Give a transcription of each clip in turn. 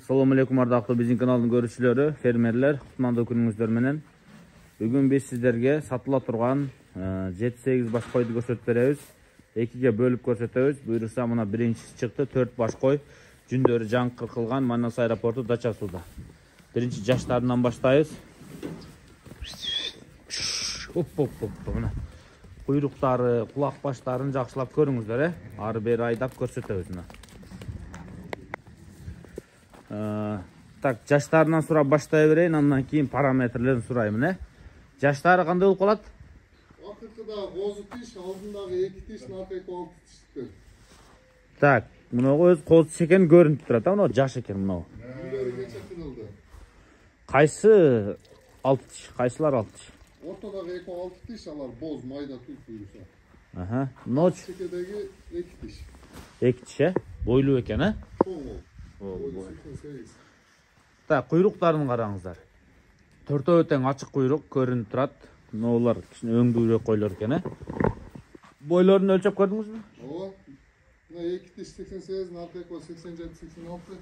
Assalamu alaikum ардактуу биздин каналдын көрүүчүлөрү, фермерлер, кутмандуу күнүңүздөр менен. Бүгүн биз сиздерге сатыла турган 7-8 баш койду көрсөтүп беребиз. Экиге бөлүп көрсөтөбүз. Буйруса мына биринчиси чыкты, 4 баш кой. Жүндөрү жаңкыркылган Манас аэропорту Дача сууда. Биринчи жаштарынан баштайбыз. Мына куйруктары, кулак баштарын жакшылап көрүңүздөр, ары бери айдап көрсөтөбүз мына. Так, жаштарынан сурап баштай берейин, андан кийин параметрлерин сурайм, Жаштары кандай болуп калат? Акыркыда козу тиш, алдындагы 2 тиш, аркайкы 6 тиш. Так, мынау өз козу экени көрүнүп турат, мынау жаш экен мынау. Кайсы 6 тиш, кайсылар 6 тиш? Ортодагы 6 тиш, алар боз майда түз буйруса. Аха, ноч. Чекедеги 2 тиш. 2 тиш, бойлуу экен, Так, куйруктарын караңыздар. Төртөө тең ачык куйрук көрүнүп турат. Мынаулар кичине өңдүүрөөк койлор экен, Бойлорун өлчөп көрдүңүзбү? Ооба. Мына 2 тиш 88, аркайкы 87-86.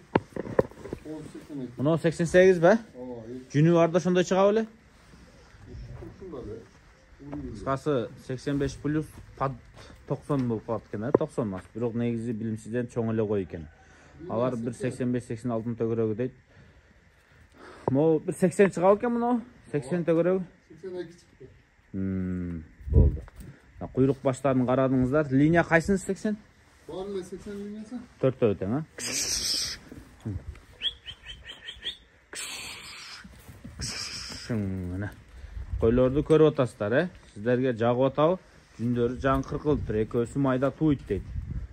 Мына 88 бе? Ооба. Жүнү барда ошондой чыга беле? Кыскасы 85 плюс пад 90 болуп калат экен, 90 эмес. Бирок негизи билимсизден чоң эле кой экен. Алар 185-86 төгөрөгү дейт. Могу 180 чыга экен мына? 80 төгөрөгү? 82 чыкты. Болду. Куйрук баштарын карадыңыздар. Линия кайсынысы 80? Бар эле 80 линиясы. Төртөө тең, Мына. Койлорду көрүп атасыздар, Сиздерге жагып атабы? Жүндөрү жаңкыркылып тур, экөөсү майда туйт дейт.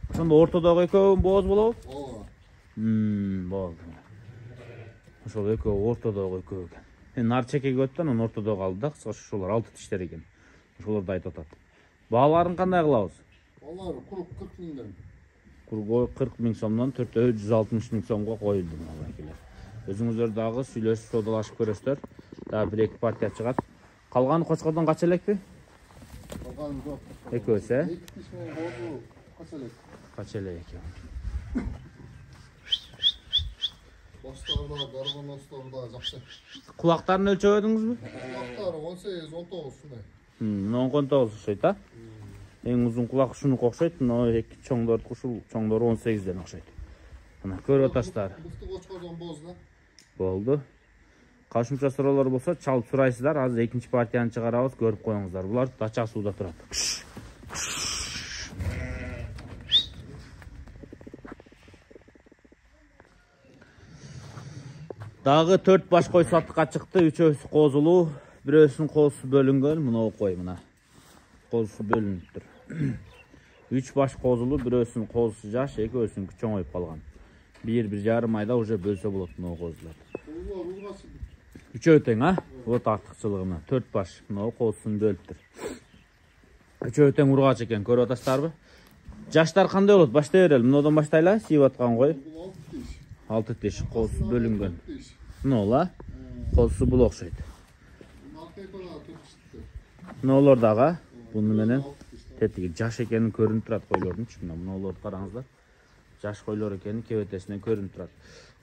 Ошондо ортодогу экөө боз болобу? Ооба. Болду. Ошол экөө ортодогу экөө экен. Нар чекеге өттү, анан ортодогу алды да, кыскасы ошолор 6 тиштер экен. Ошолорду айтып атат. Бааларын кандай кылабыз? Алар курук 40 миңден. Кургой 40 миң сомдон 460 миң сомго коюлду мына. Өзүңүздөр дагы сүйлөшүп содалашып көрөсүздөр. Дагы 1-2 партия чыгат. Калганы кочкордон канча элекпи? Калганы жок. Экөөсү, 2 тиш менен бозу канча элек? Канча элек экен? Баштарда, гаргоносторда жакшы. Кулактарын өлчөбөдүңүзбү? Кулактары 18-19 ушундай. 19 окшойт, Эң узун кулак ушунука окшойт, мына эки чоңдордуку ушул чоңдору 18ден окшойт. Мына көрүп атасыздар. Мыкты кочкордон боз да. Болду. Кошумча суроолор болсо чалып сурайсыздар. Азыр экинчи партияны чыгарабыз, көрүп коюңуздар. Булар Дача сууда турат. Дагы 4 баш кой сатыкка чыкты, 3-өсү козулуу, бирөөсүнүн козусу бөлүнгөн, мына кой мына. Козусу бөлүнүп тур. 3 баш козулуу, бирөөсүнүн козусу жаш, экөөсүнүнкү чоңоюп калган. 1-1,5 айда уже бөлсө болот мына козулар. Үчөө тең, Вот артыкчылыгына 4 баш, мына козусун бөлүп тур. Үчөө тең ургач экен, көрүп атасыздарбы? Жаштар кандай болот? Баштай берели. Мындан баштайлы, сийип аткан кой. 6 тиш, козусу бөлүнгөн. Мына козусу бул окшойт. Мыналар дагы буну менен тетиги жаш экени көрүнүп турат койлордунчу. Мыналарды караңыздар. Жаш койлор экени кебетесинен көрүнүп турат.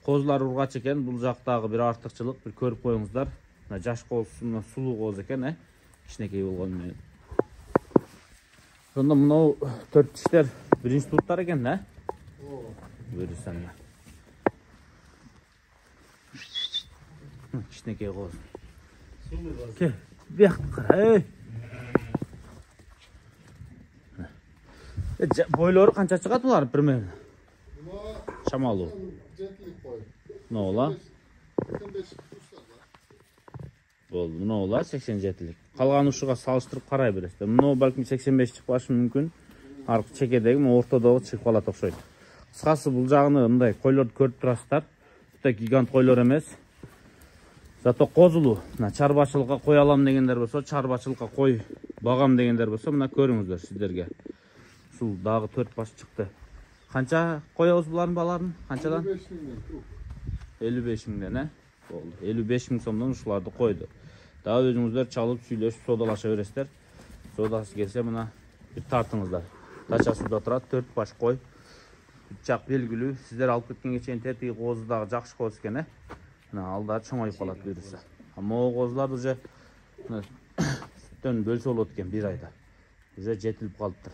Козулар ургач экен, бул жактагы бир артыкчылык, бир көрүп коюңуздар. Мына жаш козусу мына сулуу коз экен, Кичинекей болгону менен. Ошондо мынау 4 тиштер биринчи туттар экен, Ооба. Көрүсөң. Кичинекей коз. Ке, бияк кара, Бойлору канча чыгат булар примерно? Шамалуу. 7лик кой. Мына 85 плюстар. Болду, мына 87лик. Калган ушуга салыштырып карай бересиздер. Мына балким 85 чыкпашы мүмкүн. Аркы чекедеги ортодогу чыгып калат окшойт. Кыскасы бул жагыны мындай койлорду көрүп турасыздар. Бутта гигант койлор эмес. Зато козулуу. Мына чарбачылыкка кой алам дегендер болсо, чарбачылыкка кой багам дегендер болсо, мына көрүңүздөр сиздерге. Ушул дагы 4 баш чыкты. Канча коебуз булардын бааларын? Канчадан? 55 миңден. 55 миңден, Болду. 55 миң сомдон ушуларды койду. Дагы өзүңүздөр чалып, сүйлөшүп, содалаша бересиздер. Содасы келсе мына бир тартыңыздар. Дача сууда турат, 4 баш кой. Түп жақ белгілүү. Сіздер алып кеткенге чейин тетиги козу дагы жакшы коз экен, Мына алда чоңоюп калат буюрса. Могу козулар уже сүттөн бөлсө болот экен 1 айда. Уже жетилип калыптыр.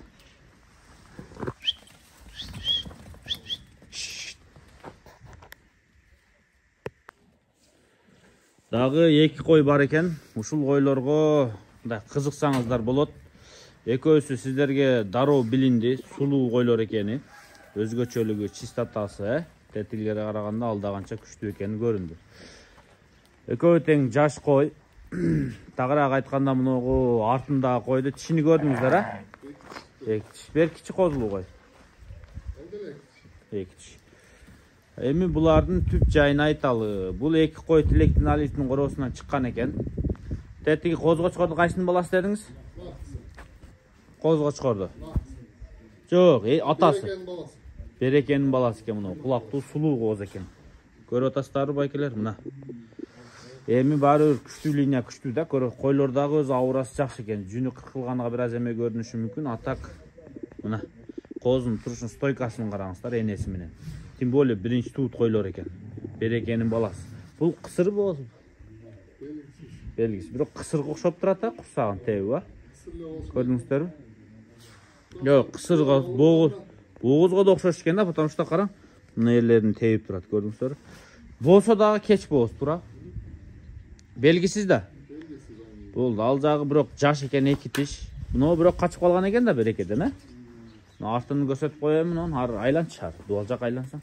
Дагы 2 кой бар экен. Ушул койлорго мындай кызыксаңыздар болот. Экөөсү сиздерге дароо билинди, сулуу койлор экени. Өзгөчөлүгү, чистотасы, тетигилерге караганда алдаганча күчтүү экени көрүндү. Экөө тең жаш кой. Тагыраак айтканда мунугу артындагы койду тишини көрдүңүздөр, Бер кичи козулуу кой. Экич. Эми булардын түп жайын айталы. Бул 2 кой Тилектин Алиевдин короосунан чыккан экен. Тетиги козгочкорду кайсынын баласы дедиңиз? Козгочкорду. Жок, атасы. Берекенин баласы экен мына. Кулактуу сулуу коз экен. Көрүп атасыздарбы байкелер, мына. Эми баары күчтүү линия күчтүү да, койлордагы өз аурасы жакшы экен. Жүнү кыркылганга бир аз эме көрүнүшү мүмкүн. Атак мына коздун турушун, стойкасын караңыздар энеси менен. Тем более биринчи туут койлор экен. Берекенин баласы. Бул кысыр болсу. Белгисиз. Бирок кысырга окшоп турат да, курсагын теби, Көрдүңүздөрбү? Жок, кысырга боозго да окшош экен да, потому что караң, мына ээлерин теип турат, көрдүңүздөрбү? Болсо дагы кеч бооз тура. Белгисиз да. Болду, ал жагы бирок жаш экен 2 тиш. Мына бирок качып калган экен да берекеден, Артын көрсөтүп коеюн, мунун айланчар, дуал жак айлансаң.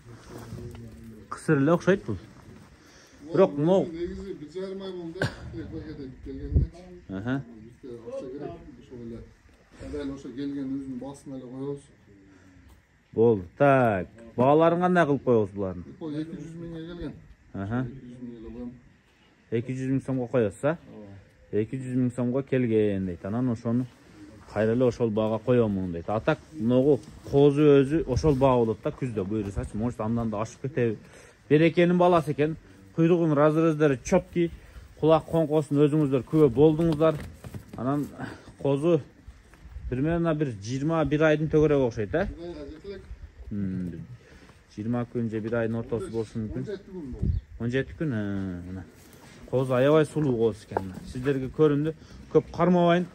Кысыр эле окшойт бул. Бирок мына негизи 1,5 ай болду берекеде келгенде. Акча керек, ошол эле. Дәл ошо келген өзүнүн басына эле коебуз. Болду. Так, бааларын кандай кылып коебуз булардын? 200 миңге келген. 200 миң эле коем. 200 миң сомго коесуз, 200 миң сомго келген дейт. Анан ошону кайра эле ошол баага коёмун дейт. Атак могу козу өзү ошол баа болот да күздө буюрсачы, может андан да ашып кетеби. Берекенин баласы экен. Куйругунун разрыздары чоткий. Кулак коңкосун өзүңүздөр күбө болдуңуздар. Анан козу примерно бир 21 айдын төгөрөк окшойт, 20 күн же 1 айдын ортосу болушу мүмкүн. 17 күн. Мына. Коз аябай сулуу коз экен. Сиздерге көрүндү. Көп кармабайын.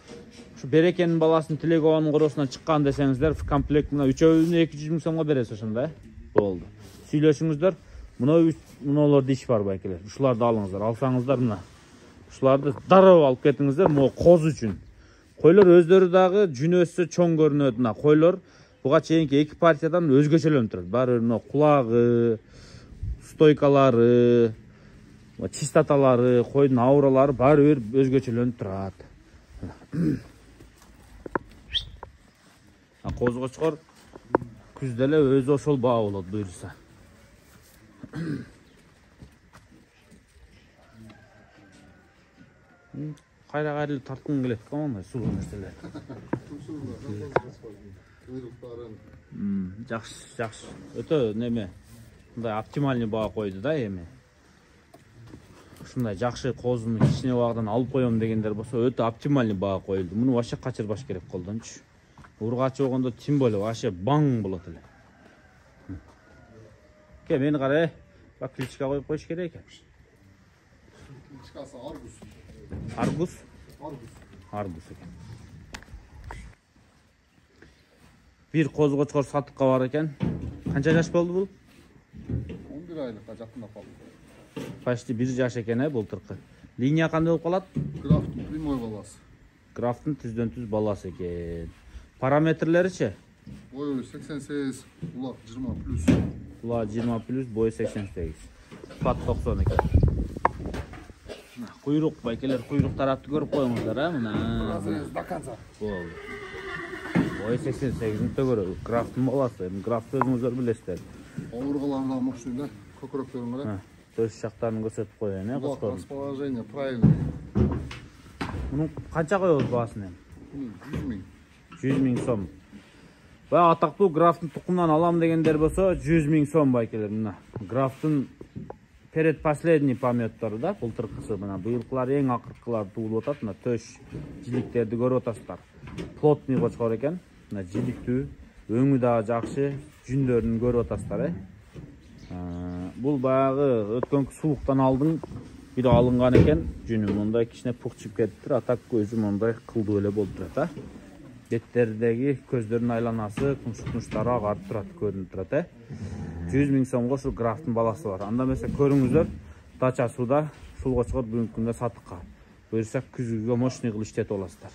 Şu Берекенин баласын Тилегованын короосунан чыккан десеңиздер, в комплект мына 3-өөнү 200 миң сомго бересиз ошондой. Болду. Сүйлөшүңүздөр. Мыналарда иш бар байкелер. Ушуларды алыңыздар. Алсаңыздар мына. Ушуларды дароо алып кетиңиздер, могу коз үчүн. Койлор өздөрү дагы жүнөсү чоң көрүнөт. Мына койлор буга чейинки 2 партиядан өзгөчөлөнүп турат. Баары мына кулагы, стойкалары, чистоталары, койдун ауралары баары өзгөчөлөнүп турат. Козгочкор күздө эле өзү ошол баа болот буюрса. Кайра тарткың келет команда сулуу нерселер. Жакшы. Өтө неме. Мындай оптимальный баа койду да эми. Ушундай жакшы козуну кичине багдан алып коем дегендер болсо өтө оптимальный баа коюлду. Муну вообще качырбаш керек колдончу. Ургачы болгондо тим боло вообще баң болот эле. Мени кара, бак кличка коюп коюш керек экен. Кличкасы Аргус. Аргус экен. Бир козгочкор сатыкка бар экен. Канча жаш болду бул? 11 айлыкка жакындап калды. Почти 1 жаш экен, былтыркы. Линия кандай болуп калат? Графтын прямой баласы. Графтын түздөн түз баласы экен. Параметрлеричи? Бою 88, кулак 20+. Кулак 20+, бою 88. Пат 90 экен. Куйрук байкелер, куйрук тарапты көрүп коюңуздар, мына. До конца. Болду. Бою 88 төгөрө. Графтын баласы. Графты өзүңүздөр билесиздер. Ооргалардан мокшуй да. Көкүрөктөрүн кара. Төш жактарын көрсөтүп коеюн, кыздар. Расположение правильно. Мунун канча коебуз баасын? 100 миң. 100 миң сом. Баягы атактуу графтын тукумунан алам дегендер болсо 100 миң сом байкелер. Мына графтын предпоследний помёттары да, былтыркысы мына быйылкылар эң акыркылар туулуп атат. Мына төш жиликтерди көрүп атасыздар. Плотный кочкор экен. Мына жиликтүү, Өңү да жакшы, жүндөрүн көрүп атасыздар, Бул баягы өткөнкү сулуктан алдың бир алынган экен, жүнү мындай кичине пукчуп кетиптир, атак көзү мындай кылдуу эле болуп турат, Беттердеги көздөрдүн айланасы, кумшуктуштары агарып турат, көрүнүп турат, 100 000 сомго ушул графтын баласы бар. Анда эмесе көрүңүздөр, Дача сууда, Сулгочкор бүгүнкү күндө сатыкка. Буюрса күзгүгө мощный кылып иштетип аласыздар.